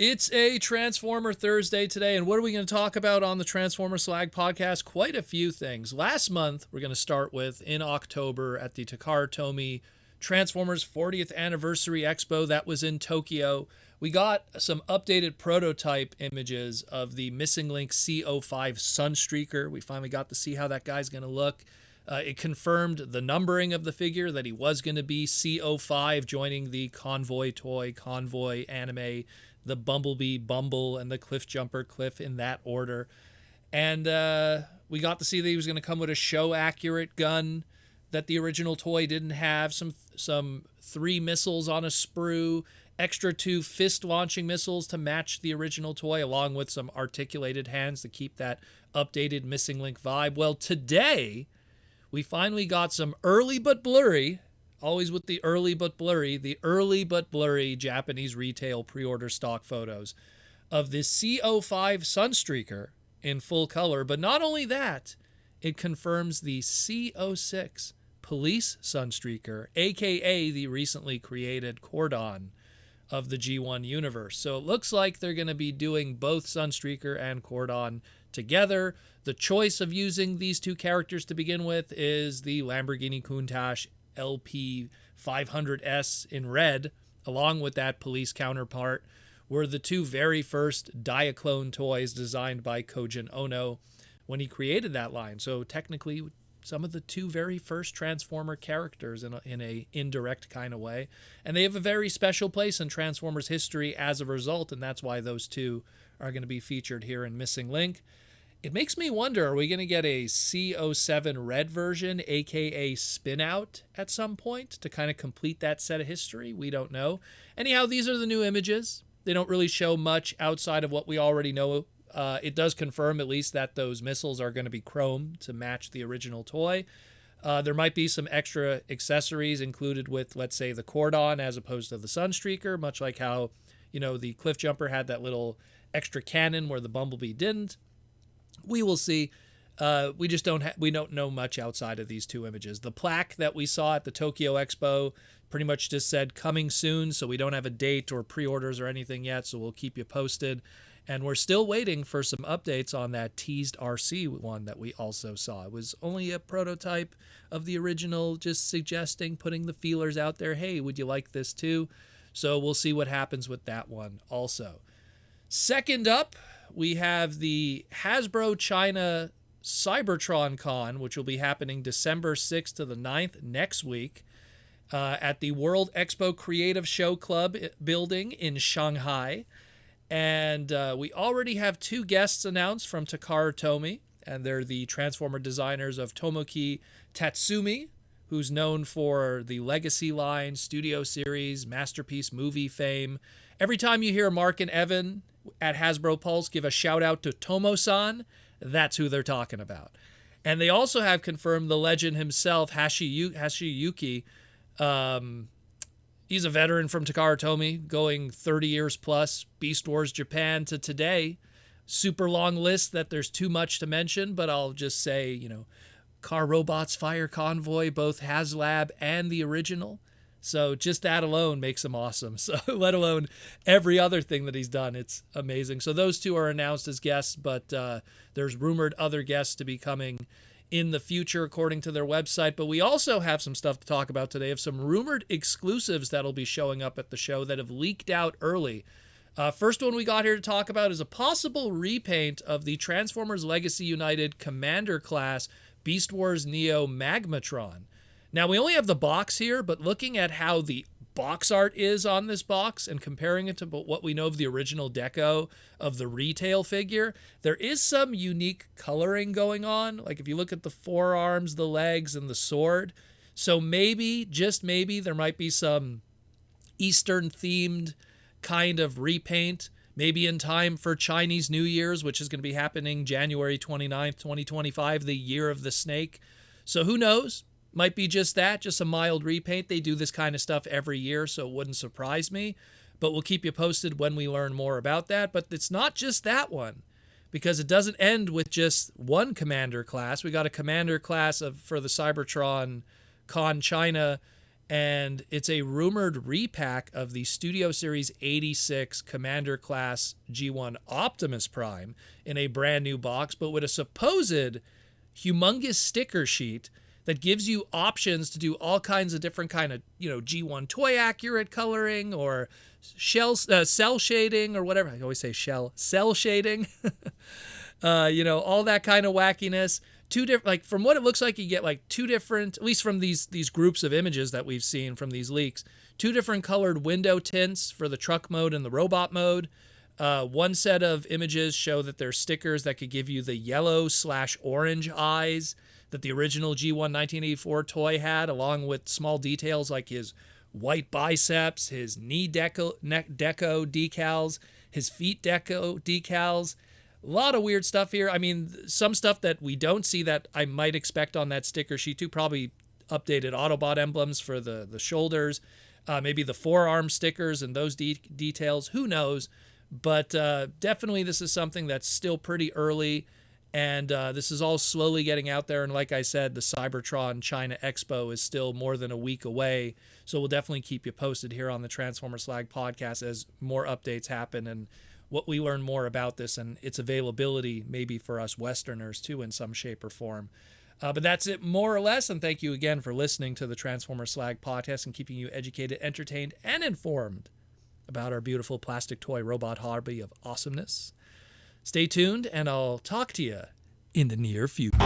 It's a Transformer Thursday today, and what are we going to talk about on the Transformer Slag podcast? Quite a few things. Last month, we're going to start with, in October, at the Takara Tomy Transformers 40th Anniversary Expo that was in Tokyo. We got some updated prototype images of the Missing Link C05 Sunstreaker. We finally got to see how that guy's going to look. It confirmed the numbering of the figure, that he was going to be C05, joining the Convoy toy, Convoy anime, the Bumblebee Bumble, and the Cliff Jumper Cliff in that order. And we got to see that he was going to come with a show-accurate gun that the original toy didn't have, some 3 missiles on a sprue, extra 2 fist-launching missiles to match the original toy, along with some articulated hands to keep that updated Missing Link vibe. Well, today, we finally got some early but blurry, always with the early but blurry Japanese retail pre-order stock photos of this C05 Sunstreaker in full color. But not only that, it confirms the C06 Police Sunstreaker, aka the recently created Cordon of the G1 universe. So it looks like they're going to be doing both Sunstreaker and Cordon together. The choice of using these two characters to begin with is the Lamborghini Countach LP 500S in red, along with that police counterpart, were the two very first Diaclone toys designed by Kojin Ono when he created that line. So technically, some of the two very first Transformer characters in a indirect kind of way. And they have a very special place in Transformers history as a result, and that's why those two are going to be featured here in Missing Link. It makes me wonder, are we going to get a C07 red version, aka Spin Out, at some point to kind of complete that set of history? We don't know. Anyhow, these are the new images. They don't really show much outside of what we already know. It does confirm at least that those missiles are going to be chrome to match the original toy. There might be some extra accessories included with, let's say, the Cordon as opposed to the Sunstreaker, much like how, the Cliff Jumper had that little extra cannon where the Bumblebee didn't. We will see. We just don't know much outside of these two images. The plaque that we saw at the Tokyo Expo pretty much just said coming soon, so we don't have a date or pre-orders or anything yet, so we'll keep you posted. And we're still waiting for some updates on that teased RC one that we also saw. It was only a prototype of the original, just suggesting, putting the feelers out there. Hey, would you like this too? So we'll see what happens with that one also. Second up, we have the Hasbro China Cybertron Con, which will be happening December 6th to the 9th next week at the World Expo Creative Show Club building in Shanghai. And we already have 2 guests announced from Takara Tomy, and they're the Transformer designers of Tomoki Tatsumi, who's known for the Legacy line, Studio Series, Masterpiece movie fame. Every time you hear Mark and Evan at Hasbro Pulse give a shout out to Tomo-san, that's who they're talking about. And they also have confirmed the legend himself, Hashiyuki. He's a veteran from Takara Tomy, going 30 years plus, Beast Wars Japan to today. Super long list that there's too much to mention, but I'll just say, Car Robots Fire Convoy, both HasLab and the original. So just that alone makes him awesome. So let alone every other thing that he's done. It's amazing. So those two are announced as guests, but there's rumored other guests to be coming in the future, according to their website. But we also have some stuff to talk about today of some rumored exclusives that'll be showing up at the show that have leaked out early. First one we got here to talk about is a possible repaint of the Transformers Legacy United Commander class Beast Wars Neo Magmatron. Now, we only have the box here, but looking at how the box art is on this box and comparing it to what we know of the original deco of the retail figure, there is some unique coloring going on. Like if you look at the forearms, the legs, and the sword. So maybe, just maybe, there might be some Eastern-themed kind of repaint, maybe in time for Chinese New Year's, which is going to be happening January 29th, 2025, the Year of the Snake. So who knows? Might be just that, just a mild repaint. They do this kind of stuff every year, so it wouldn't surprise me. But we'll keep you posted when we learn more about that. But it's not just that one. because it doesn't end with just one commander class. We got a commander class for the Cybertron Con China, and it's a rumored repack of the Studio Series 86 Commander Class G1 Optimus Prime in a brand new box, but with a supposed humongous sticker sheet that gives you options to do all kinds of different kind of, G1 toy accurate coloring or cell shading or whatever. I always say cell shading. All that kind of wackiness. Two different, like, from what it looks like, you get like two different, at least from these groups of images that we've seen from these leaks, two different colored window tints for the truck mode and the robot mode. One set of images show that there's stickers that could give you the yellow/orange eyes that the original G1 1984 toy had, along with small details like his white biceps, his neck deco decals, his feet deco decals. A lot of weird stuff here. I mean, some stuff that we don't see that I might expect on that sticker sheet too. Probably updated Autobot emblems for the shoulders, maybe the forearm stickers and those details. Who knows? But definitely this is something that's still pretty early, and this is all slowly getting out there. And like I said, the Cybertron China Expo is still more than a week away. So we'll definitely keep you posted here on the Transformers Slag podcast as more updates happen and what we learn more about this and its availability maybe for us Westerners too in some shape or form. But that's it more or less, and thank you again for listening to the Transformers Slag podcast and keeping you educated, entertained, and informed about our beautiful plastic toy robot hobby of awesomeness. Stay tuned, and I'll talk to you in the near future.